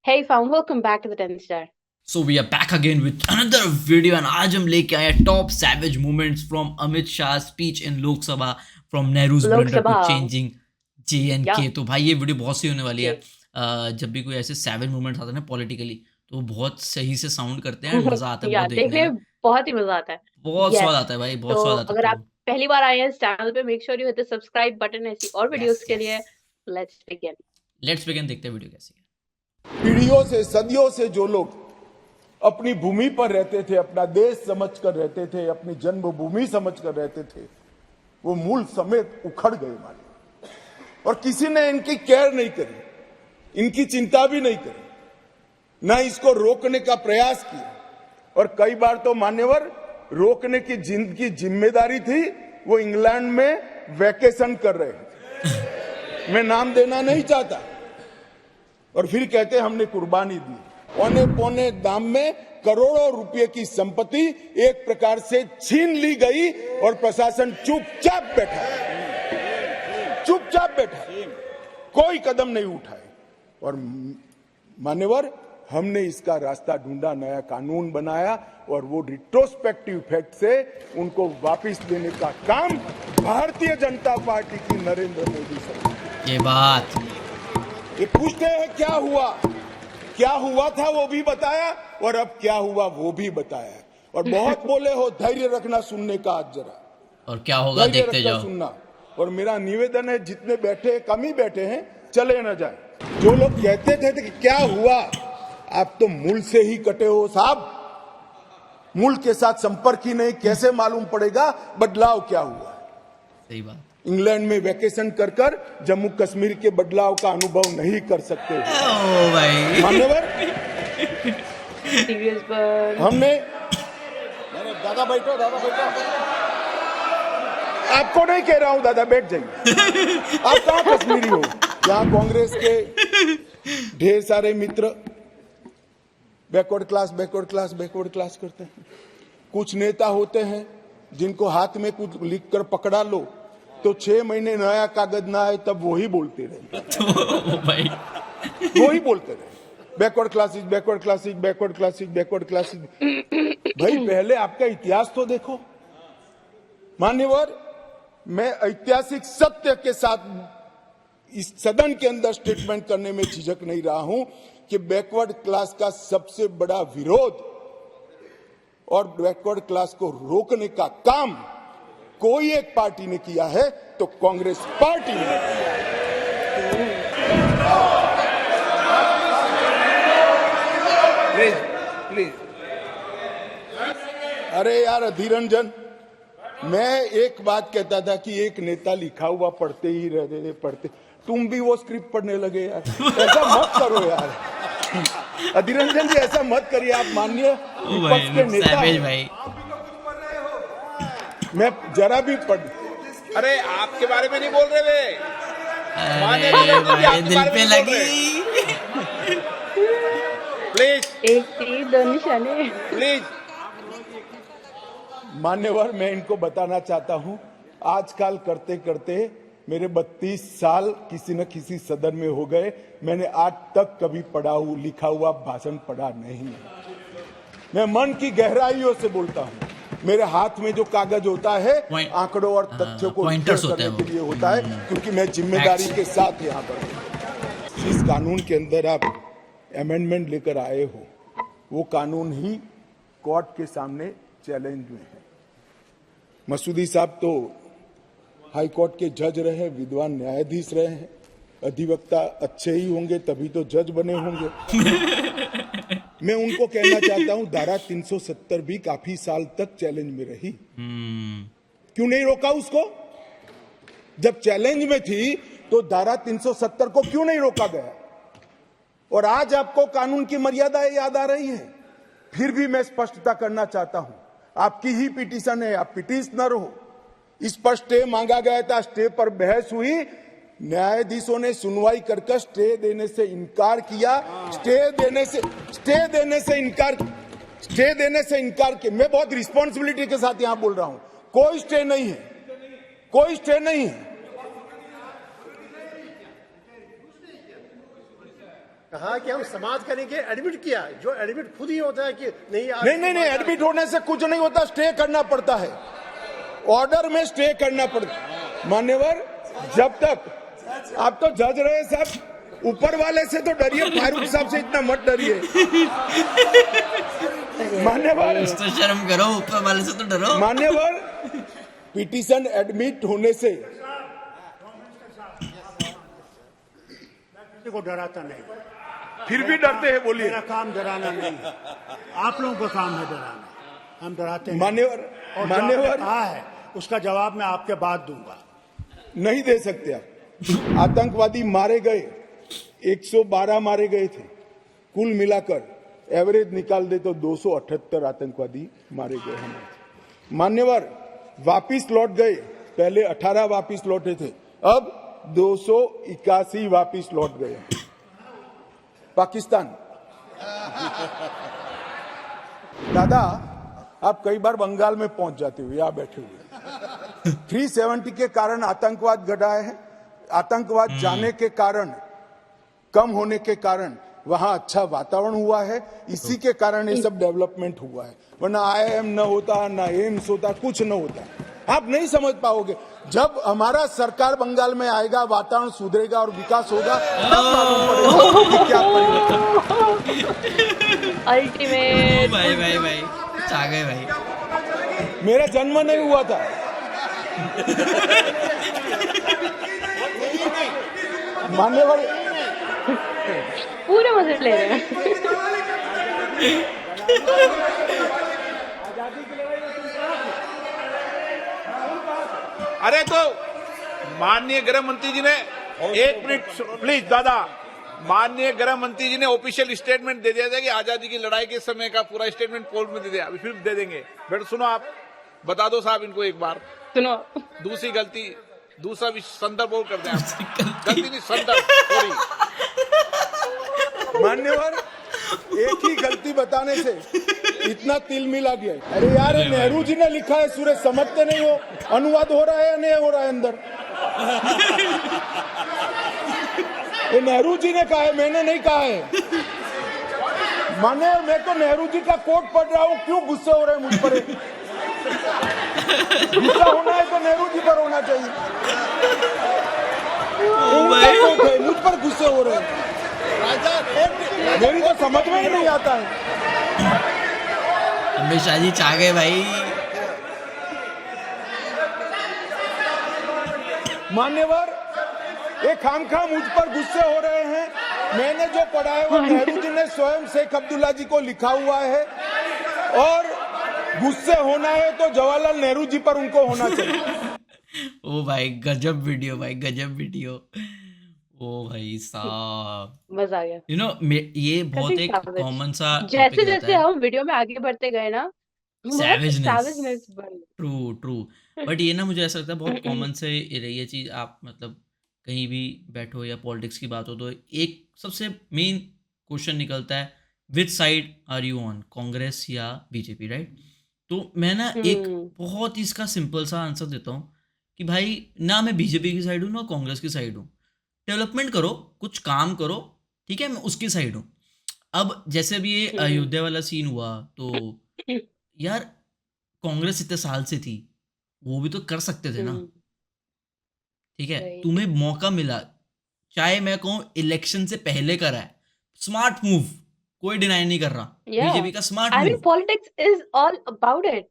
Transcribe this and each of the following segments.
Hey fam, welcome back to the 10 Star. So we are back again with another video and आज हम लेके आए top savage moments from Amit Shah's speech in Lok Sabha from Nehru's Lok blunder to Sabha. changing J&K. Yeah. तो भाई ये video बहुत सही होने वाली है। Okay. जब भी कोई ऐसे savage moments आते हैं ना पॉलिटिकली तो वो बहुत सही से साउंड करते हैं, मजा आता है या बहुत देखने देखने में। में बहुत ही मजा आता है। बहुत स्वाद यस, आता है भाई, तो बहुत स्वाद आता है। अगर तो आप पहली बार आए हैं इस चैनल पे, make sure you hit the subscribe button ऐसी और यस वीडियोस के यस लिए। Let's begin. लेट्स बिगिन, देखते हैं वीडियो कैसी है। पीढ़ियों से सदियों से जो लोग अपनी भूमि पर रहते थे, अपना देश समझकर रहते थे, अपनी जन्मभूमि समझकर रहते थे, वो मूल समेत उखड़ गए माने। और किसी ने इनकी केयर नहीं करी, इनकी चिंता भी नहीं करी, न इसको रोकने का प्रयास किया। और कई बार तो मान्यवर रोकने की जिनकी जिम्मेदारी थी वो इंग्लैंड में वैकेशन कर रहे थे। मैं नाम देना नहीं चाहता। और फिर कहते हमने कुर्बानी दी। औने पौने दाम में करोड़ों रुपए की संपत्ति एक प्रकार से छीन ली गई और प्रशासन चुपचाप बैठा, चुपचाप बैठा, कोई कदम नहीं उठाए। और मान्यवर हमने इसका रास्ता ढूंढा, नया कानून बनाया और वो रिट्रोस्पेक्टिव इफेक्ट से उनको वापस देने का काम भारतीय जनता पार्टी की नरेंद्र मोदी सरकार। ये बात ये पूछते हैं क्या हुआ था वो भी बताया और अब क्या हुआ वो भी बताया। और बहुत बोले हो, धैर्य रखना सुनने का आज जरा, और क्या होगा धैर्य देखते रखना जाओ। सुनना। और मेरा निवेदन है, जितने बैठे कम ही बैठे हैं, चले न जाए। जो लोग कहते थे कि क्या हुआ, आप तो मूल से ही कटे हो साहब। मूल के साथ संपर्क ही नहीं, कैसे मालूम पड़ेगा बदलाव क्या हुआ। सही बात। इंग्लैंड में वैकेशन कर कर जम्मू कश्मीर के बदलाव का अनुभव नहीं कर सकते ओ भाई मान्यवर। सीरियस पर हमने दादा बैठो, आपको नहीं कह रहा हूं दादा, बैठ जाइए। आप कहां कश्मीरी हो? यहाँ कांग्रेस के ढेर सारे मित्र बैकवर्ड क्लास करते हैं। कुछ नेता होते हैं जिनको हाथ में कुछ लिखकर पकड़ा लो तो 6 महीने नया कागज ना आए तब वही बोलते रहे। तो भाई वही बोलते रहे, बैकवर्ड क्लासेस। भाई पहले आपका इतिहास तो देखो मान्यवर। मैं ऐतिहासिक सत्य के साथ इस सदन के अंदर स्टेटमेंट करने में झिझक नहीं रहा हूं कि बैकवर्ड क्लास का सबसे बड़ा विरोध और बैकवर्ड क्लास को रोकने का काम कोई एक पार्टी ने किया है तो कांग्रेस पार्टी ने किया है। प्लीज अरे यार अधीर रंजन, मैं एक बात कहता था कि एक नेता लिखा हुआ पढ़ते ही रहते पढ़ते, तुम भी वो स्क्रिप्ट पढ़ने लगे यार। ऐसा मत करो यार अधीर रंजन जी, ऐसा मत करिए। आप माननीय विपक्ष के नेता भाई। मैं जरा भी पढ़, अरे आपके बारे में नहीं बोल रहे वे, भाई दिल पे लगी। प्लीज एक तीर दो निशाने। प्लीज। मान्यवर मैं इनको बताना चाहता हूं, आजकल करते करते मेरे 32 साल किसी न किसी सदन में हो गए। मैंने आज तक कभी लिखा हुआ भाषण पढ़ा नहीं। मैं मन की गहराइयों से बोलता हूं। मेरे हाथ में जो कागज होता है आंकड़ों और तथ्यों को पॉइंटर्स करने के लिए होता है, क्योंकि मैं जिम्मेदारी के साथ यहाँ पर इस कानून के अंदर आप अमेंडमेंट लेकर आए हो, वो कानून ही कोर्ट के सामने चैलेंज में है। मसूदी साहब तो हाई कोर्ट के जज रहे, विद्वान न्यायाधीश रहे हैं, अधिवक्ता अच्छे ही होंगे तभी तो जज बने होंगे। मैं उनको कहना चाहता हूं, धारा 370 भी काफी साल तक चैलेंज में रही। क्यों नहीं रोका उसको? जब चैलेंज में थी तो धारा 370 को क्यों नहीं रोका गया? और आज आपको कानून की मर्यादाएं याद आ रही है। फिर भी मैं स्पष्टता करना चाहता हूं, आपकी ही पिटीशन है, आप पिटीशनर हो। इस पर स्टे मांगा गया था, स्टे पर बहस हुई, न्यायाधीशों ने सुनवाई कर स्टे देने से इनकार किया। स्टे देने से इनकार किया। मैं बहुत रिस्पॉन्सिबिलिटी के साथ यहां बोल रहा हूं, कोई स्टे नहीं है। कहा कि हम समाज करेंगे, एडमिट किया, जो एडमिट खुद ही होता है कि नहीं आज नहीं, एडमिट होने से कुछ नहीं होता, स्टे करना पड़ता है, ऑर्डर में स्टे करना पड़ता है। मान्यवर, जब तक आप तो जज रहे साहब, ऊपर वाले से तो डरिए, फारूक साहब से इतना मत डरिए। मान्यवर, तो शर्म करो, ऊपर वाले से तो डरो। मान्यवर, पिटीशन एडमिट होने से किसी को डराता नहीं, फिर भी डरते हैं, बोलिए। मेरा काम डराना नहीं है, आप लोगों का काम है डराना, हम डराते हैं। मान्यवर, और मान्यवर, कहा है उसका जवाब मैं आपके बाद दूंगा। नहीं दे सकते आप। आतंकवादी मारे गए, 112 मारे गए थे, कुल मिलाकर एवरेज निकाल दे तो 278 आतंकवादी मारे गए हमारे। मान्यवर, वापिस लौट गए, पहले 18 वापिस लौटे थे, अब 281 वापिस लौट गए। पाकिस्तान, दादा आप कई बार बंगाल में पहुंच जाते हो, यहाँ बैठे हुए। 370 के कारण आतंकवाद घटा है, आतंकवाद जाने के कारण, कम होने के कारण वहां अच्छा वातावरण हुआ है, इसी के कारण ये सब डेवलपमेंट हुआ है, वरना IIM न होता, ना एम्स होता, कुछ न होता। आप नहीं समझ पाओगे, जब हमारा सरकार बंगाल में आएगा, वातावरण सुधरेगा और विकास होगा, तब मालूम पड़ेगा कि क्या परिवर्तन। अल्टीमेट। भाई आ गए भाई। मेरा जन्म नहीं हुआ था। मान्यवर, पूरे मजे ले रहे हैं। अरे तो माननीय गृह मंत्री जी ने, एक मिनट प्लीज दादा, माननीय गृह मंत्री जी ने ऑफिशियल स्टेटमेंट दे दिया था कि आजादी की लड़ाई के समय का पूरा स्टेटमेंट पोल में दे दिया, अभी फिर दे देंगे। बेटा सुनो, आप बता दो साहब इनको एक बार। सुनो, दूसरी गलती, दूसरा भी संदर्भ और कर दें आप। गलती नहीं, संदर्भ, सॉरी। मान्यवर, एक ही गलती बताने से इतना तिल मिला गया। अरे यार, नेहरू जी ने लिखा है, सूरज समझते नहीं हो, अनुवाद हो रहा है या नहीं हो रहा है अंदर? ये नेहरू जी ने कहा है, मैंने नहीं कहा है। माने, मैं तो नेहरू जी का कोट पढ़ रहा हूँ, क्यों गुस्से हो रहे हैं मुझ पर? गुस्सा होना है तो नेहरू जी पर होना चाहिए। उनका कोट है, मुझ पर गुस्से हो रहे हैं। मेरी तो समझ में ही नहीं आता है। अमित शाह जी चाह गए भाई। मान्यवर, ये खामखा मुझ पर गुस्से हो रहे हैं। मैंने जो पढ़ा है वो नेहरू जी ने स्वयं शेख अब्दुल्ला जी को लिखा हुआ है, और गुस्से होना है तो जवाहरलाल नेहरू जी पर उनको होना चाहिए। ओ भाई गजब वीडियो, भाई गजब वीडियो। ओ भाई साहब, मजा आ गया। यू नो ये बहुत एक savage। कॉमन सा जैसे टॉपिक जैसे रहता है, हम वीडियो में आगे बढ़ते गए ना, सैवेजनेस। बढ़ ट्रू। बट ये ना मुझे ऐसा लगता है बहुत कॉमन से रही है चीज। आप मतलब कहीं भी बैठो या पॉलिटिक्स की बात हो तो एक सबसे मेन क्वेश्चन निकलता है, which side are you on, Congress या बीजेपी, राइट? तो मैं ना एक बहुत ही इसका सिंपल सा आंसर देता हूँ कि भाई ना मैं बीजेपी की साइड हूँ ना कांग्रेस की साइड हूँ। डेवलपमेंट करो, कुछ काम करो, ठीक है, मैं उसकी साइड हूँ। अब जैसे अभी ये अयोध्या वाला सीन हुआ, तो यार कांग्रेस इतने साल से थी, वो भी तो कर सकते थे ना, ठीक है? Right. तुम्हें मौका मिला, चाहे मैं कहूँ इलेक्शन से पहले करा है, स्मार्ट मूव, कोई डिनाई नहीं कर रहा, Yeah. बीजेपी का smart I mean, move. politics is all about it.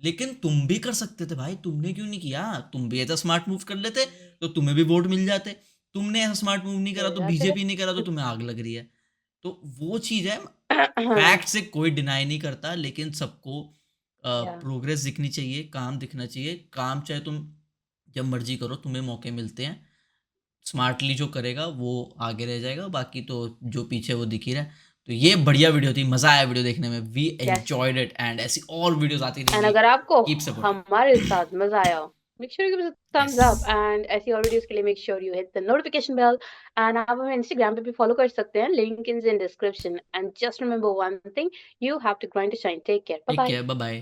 लेकिन तुम भी कर सकते थे भाई, तुमने क्यों नहीं किया? तुम भी ऐसा स्मार्ट मूव कर लेते तो तुम्हें भी वोट मिल जाते। तुमने ऐसा स्मार्ट मूव नहीं करा तो बीजेपी नहीं करा तो तुम्हें आग लग रही है। तो वो चीज है, फैक्ट से कोई डिनाई नहीं करता, लेकिन सबको प्रोग्रेस दिखनी चाहिए, काम दिखना चाहिए। काम चाहे तुम जब मर्जी करो, तुम्हें मौके मिलते हैं। स्मार्टली जो करेगा वो आगे रह जाएगा, बाकी तो जो पीछे वो दिख ही रहा है। तो ये बढ़िया वीडियो थी, मजा आया वीडियो देखने में, वी एंजॉयड इट, एंड ऐसी और वीडियोस आती एंड रहेंगी। अगर आपको Keep support. हमारे साथ मजा आया हो, make sure you give us a thumbs Yes. up, and ऐसी और वीडियोस के लिए make sure you hit the notification bell, and आप हमें Instagram पे भी follow कर सकते हैं, link is in description, and just remember one thing, you have to grind to shine. Take care, bye Take bye. care, bye bye.